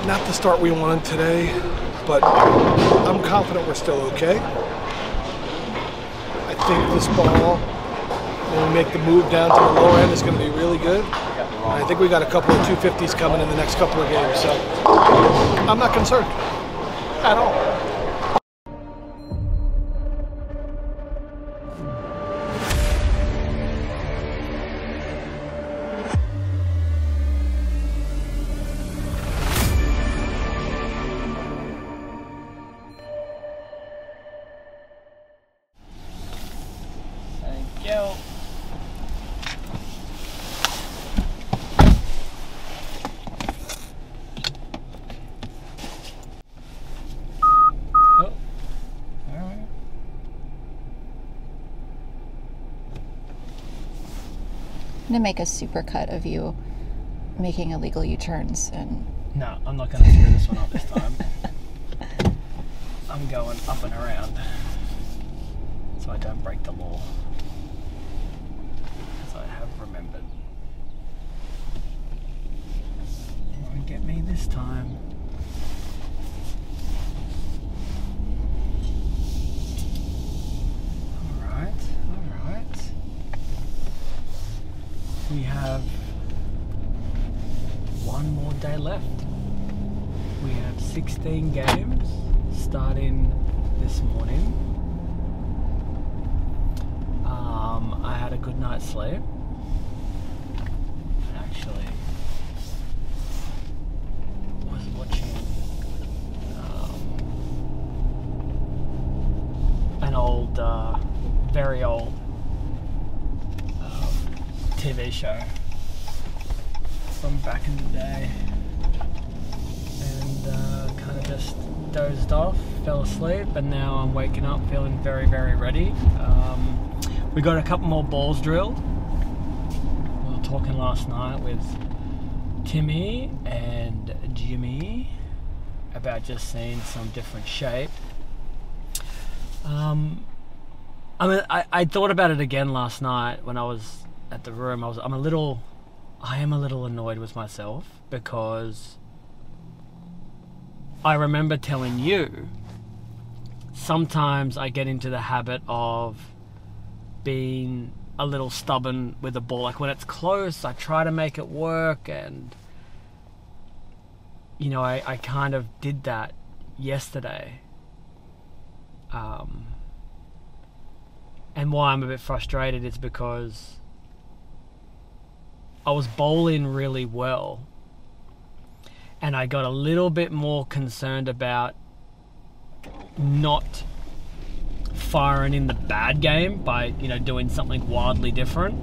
Not the start we wanted today, but I'm confident we're still okay. I think this ball, when we make the move down to the lower end, is going to be really good. And I think we got a couple of 250s coming in the next couple of games, so I'm not concerned at all. Yo. Oh. All right. I'm gonna make a super cut of you making illegal U-turns and... No, I'm not gonna screw this one up this time. I'm going up and around so I don't break the law. As I have remembered. You won't get me this time. Alright, alright. We have one more day left. We have 16 games starting this morning. I had a good night's sleep. I actually was watching an old, very old TV show from back in the day, and kind of just dozed off, fell asleep, and now I'm waking up feeling very, very ready. We got a couple more balls drilled. We were talking last night with Timmy and Jimmy about just seeing some different shape. I mean, I thought about it again last night when I was at the room. I am a little annoyed with myself because I remember telling you sometimes I get into the habit of being a little stubborn with a ball. Like when it's close, I try to make it work, and you know, I kind of did that yesterday. And why I'm a bit frustrated is because I was bowling really well, and I got a little bit more concerned about not firing in the bad game by, you know, doing something wildly different.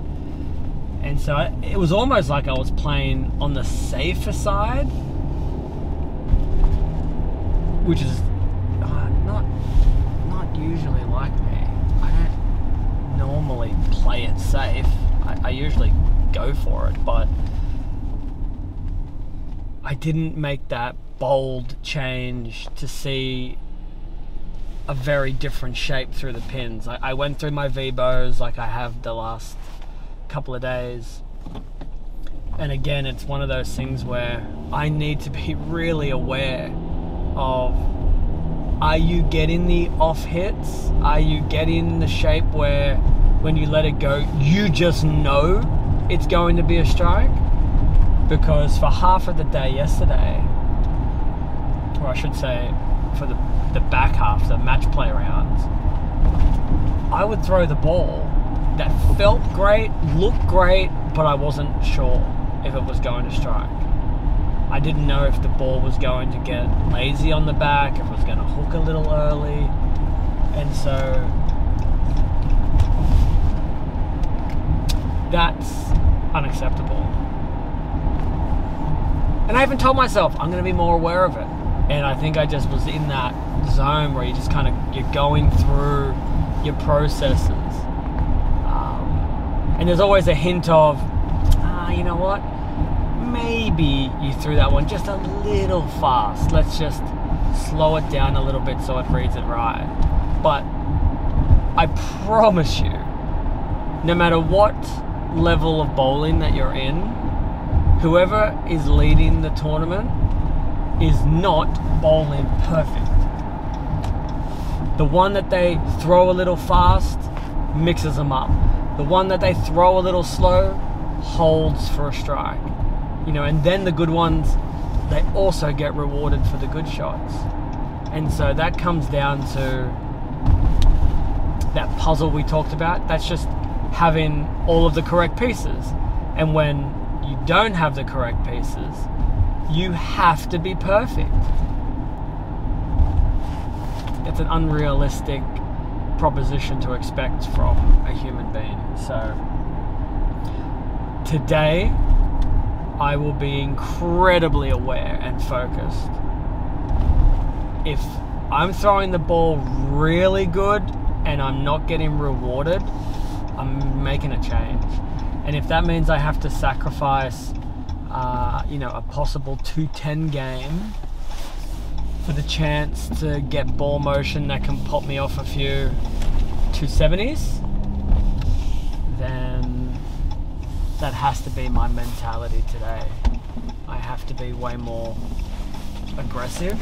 And so it was almost like I was playing on the safer side, which is not usually like me. I don't normally play it safe. I usually go for it, but I didn't make that bold change to see a very different shape through the pins. I went through my V-bows like I have the last couple of days, and again, it's one of those things where I need to be really aware of, are you getting the off hits? Are you getting the shape where when you let it go, you just know it's going to be a strike? Because for half of the day yesterday, or I should say for the back half, the match play rounds, I would throw the ball that felt great, looked great, but I wasn't sure if it was going to strike. I didn't know if the ball was going to get lazy on the back, if it was going to hook a little early, and so that's unacceptable. And I even told myself I'm going to be more aware of it. And I think I just was in that zone where you just kind of, you're going through your processes. And there's always a hint of, you know what? Maybe you threw that one just a little fast. Let's just slow it down a little bit so it reads it right. But I promise you, no matter what level of bowling that you're in, whoever is leading the tournament is not bowling perfect. The one that they throw a little fast mixes them up. The one that they throw a little slow holds for a strike. You know, and then the good ones, they also get rewarded for the good shots. And so that comes down to that puzzle we talked about. That's just having all of the correct pieces. And when you don't have the correct pieces, you have to be perfect. It's an unrealistic proposition to expect from a human being. So today I will be incredibly aware and focused. If I'm throwing the ball really good and I'm not getting rewarded, I'm making a change. And if that means I have to sacrifice a possible 210 game for the chance to get ball motion that can pop me off a few 270s, then that has to be my mentality today. I have to be way more aggressive,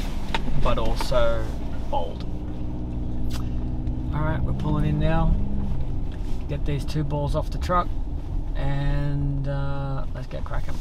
but also bold. Alright, we're pulling in now. Get these 2 balls off the truck and let's get cracking.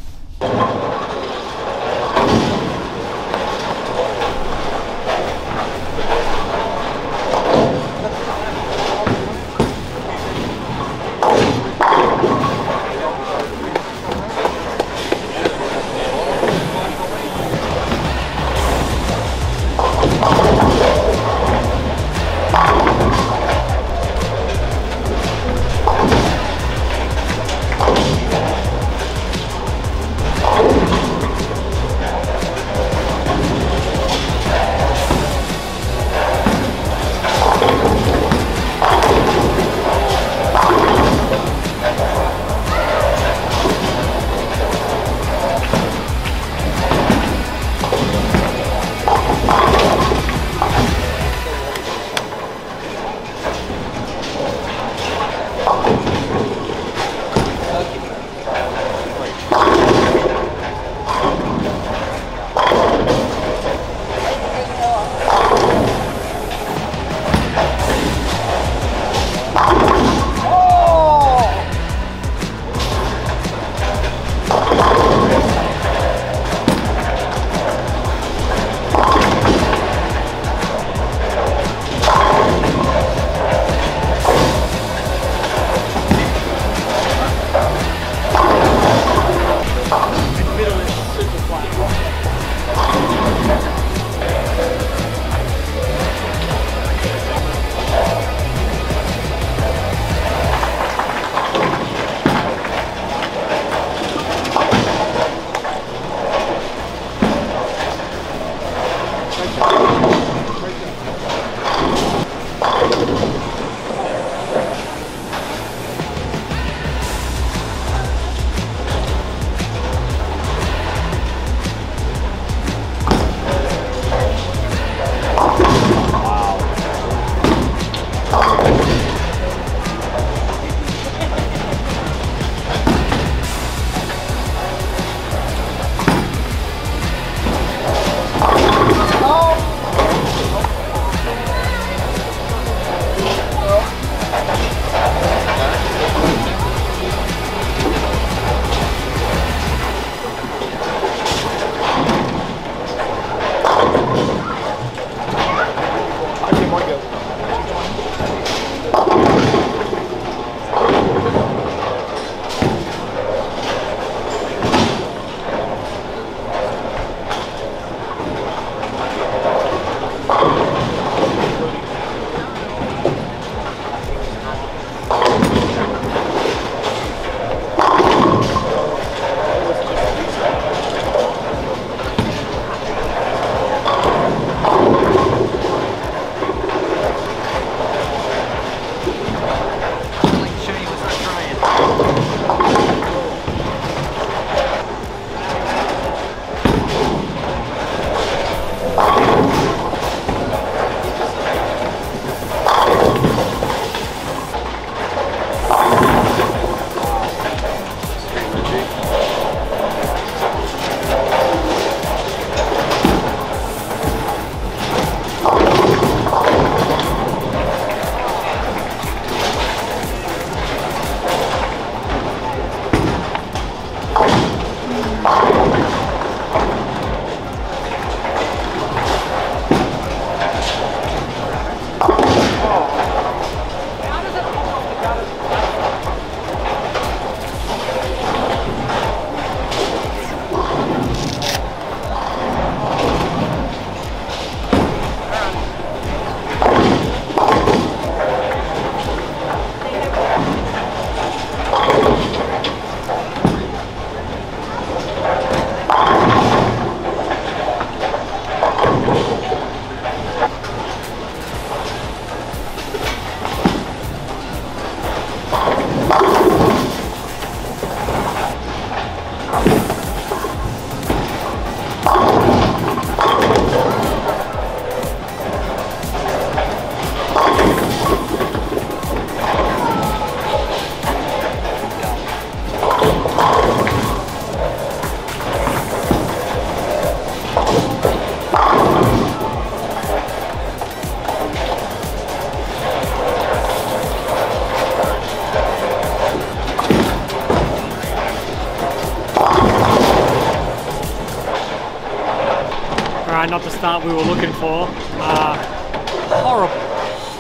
Alright, not the start we were looking for.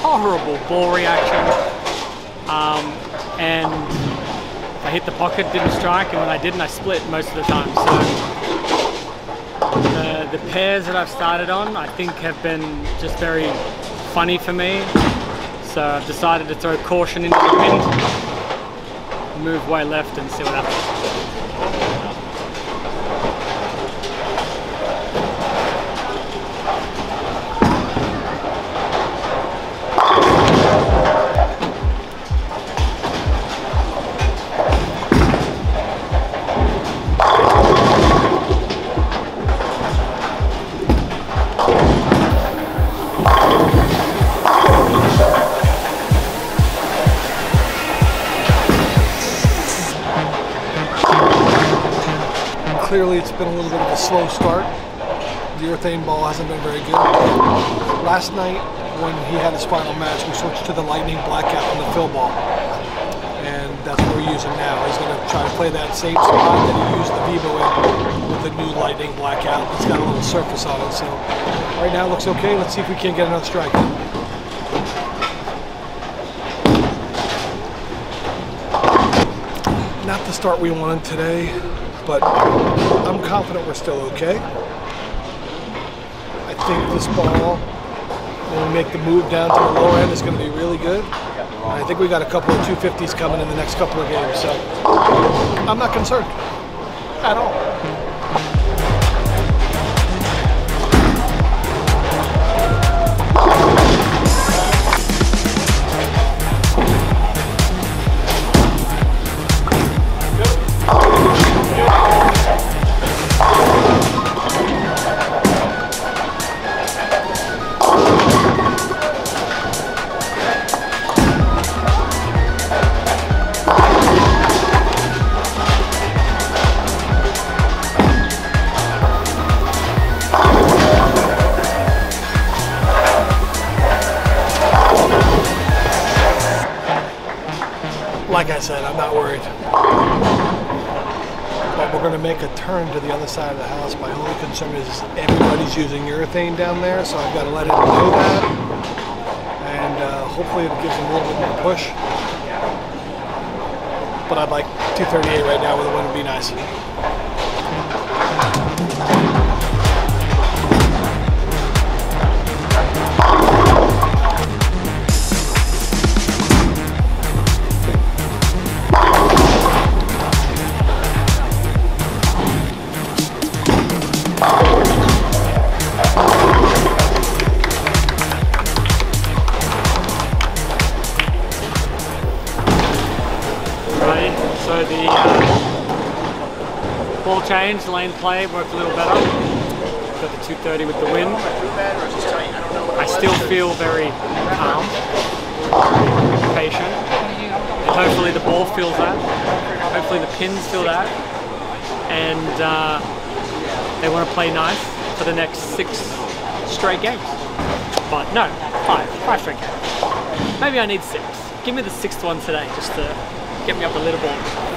Horrible ball reaction. And I hit the pocket, didn't strike, and when I didn't, I split most of the time. So the pairs that I've started on, I think have been just very funny for me. So I've decided to throw caution into the wind, move way left and see what happens. Clearly it's been a little bit of a slow start. The urethane ball hasn't been very good. Last night when he had his final match, we switched to the lightning blackout on the fill ball. And that's what we're using now. He's going to try to play that same spot that he used the Vivo in with the new lightning blackout. It's got a little surface on it, so right now it looks okay. Let's see if we can get another strike. Not the start we wanted today, but I'm confident we're still okay. I think this ball, when we make the move down to the lower end, is going to be really good. And I think we got a couple of 250s coming in the next couple of games, so I'm not concerned at all. Like I said, I'm not worried. But we're going to make a turn to the other side of the house. My only concern is everybody's using urethane down there, so I've got to let him know that. And hopefully it gives him a little bit more push. But I'd like 238 right now with a win would be nice. So the ball change, lane play worked a little better. Got the 230 with the wind. I still feel very calm, patient, and hopefully the ball feels that. Hopefully the pins feel that, and they want to play nice for the next 6 straight games. But no, 5 straight games. Maybe I need 6. Give me the 6th one today, just to get me up the leaderboard.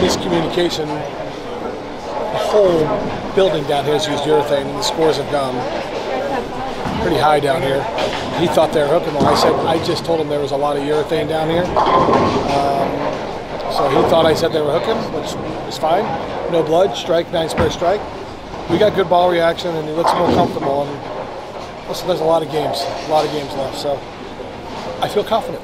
Miscommunication. The whole building down here has used urethane, and the scores have gone pretty high down here. He thought they were hooking them. I just told him there was a lot of urethane down here. So he thought I said they were hooking, which is fine. No blood, strike, 9 spare strike. We got good ball reaction, and he looks more comfortable. And listen, there's a lot of games left, so I feel confident.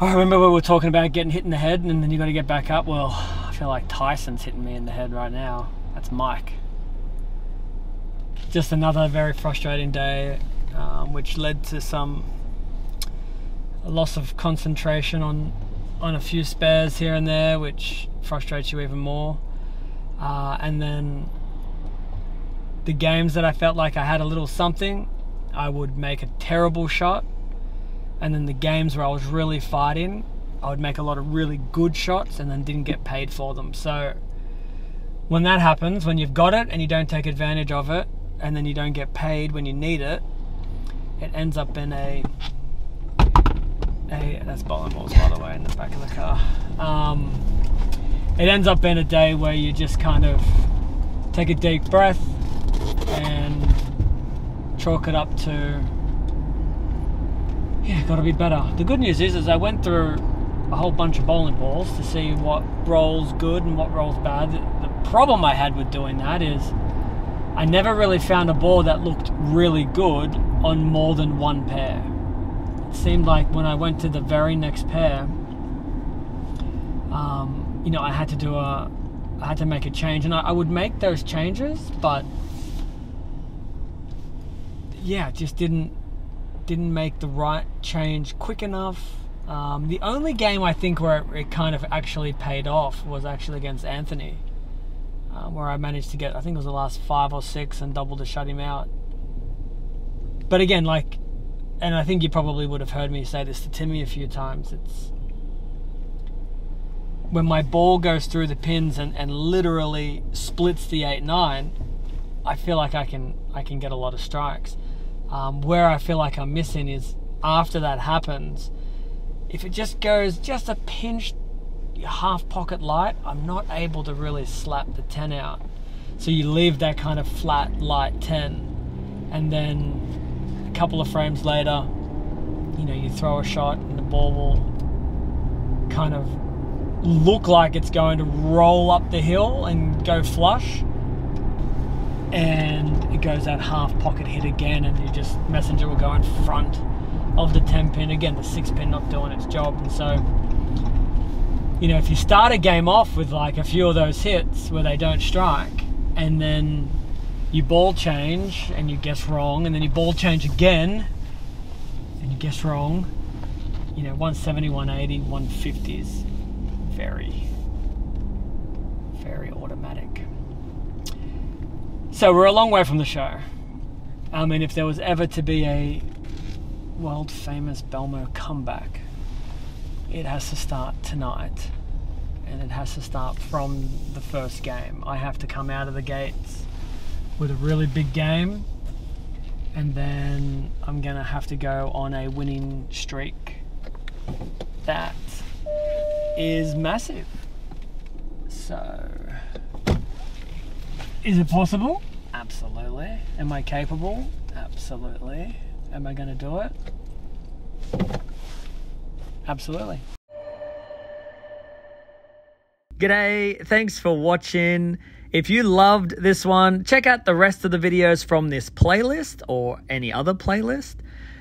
I remember we were talking about getting hit in the head and then you got to get back up. Well, I feel like Tyson's hitting me in the head right now. That's Mike. Just another very frustrating day, which led to a loss of concentration on a few spares here and there, which frustrates you even more. And then the games that I felt like I had a little something, I would make a terrible shot. And then the games where I was really fighting, I would make a lot of really good shots and then didn't get paid for them. So when that happens, when you've got it and you don't take advantage of it, and then you don't get paid when you need it, it ends up in that's bowling balls, by the way, in the back of the car. It ends up in a day where you just kind of take a deep breath and chalk it up to, yeah, got to be better. The good news is I went through a whole bunch of bowling balls to see what rolls good and what rolls bad. The problem I had with doing that is I never really found a ball that looked really good on more than one pair. It seemed like when I went to the very next pair, you know, I had to make a change, and I would make those changes, but yeah, it just didn't make the right change quick enough. The only game I think where it kind of actually paid off was actually against Anthony, where I managed to get, I think it was the last 5 or 6 and double to shut him out. But again, like, and I think you probably would have heard me say this to Timmy a few times, it's when my ball goes through the pins and literally splits the 8-9, I feel like I can get a lot of strikes. Where I feel like I'm missing is after that happens, if it just goes just a pinch half pocket light, I'm not able to really slap the 10 out. So you leave that kind of flat light 10, and then a couple of frames later, you know, you throw a shot and the ball will kind of look like it's going to roll up the hill and go flush, and it goes that half pocket hit again, and you just, messenger will go in front of the 10 pin again, the 6 pin not doing its job. And so, you know, if you start a game off with like a few of those hits where they don't strike, and then you ball change and you guess wrong, and then you ball change again and you guess wrong, you know, 170, 180, 150 is very, very automatic. So we're a long way from the show. I mean, if there was ever to be a world famous Belmo comeback, it has to start tonight, and it has to start from the first game. I have to come out of the gates with a really big game, and then I'm gonna have to go on a winning streak that is massive. So, is it possible? Absolutely. Am I capable? Absolutely. Am I gonna do it? Absolutely. G'day, thanks for watching. If you loved this one, check out the rest of the videos from this playlist or any other playlist.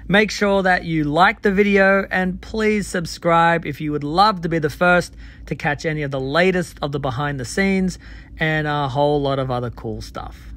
Make sure that you like the video, and please subscribe if you would love to be the first to catch any of the latest of the behind the scenes and a whole lot of other cool stuff.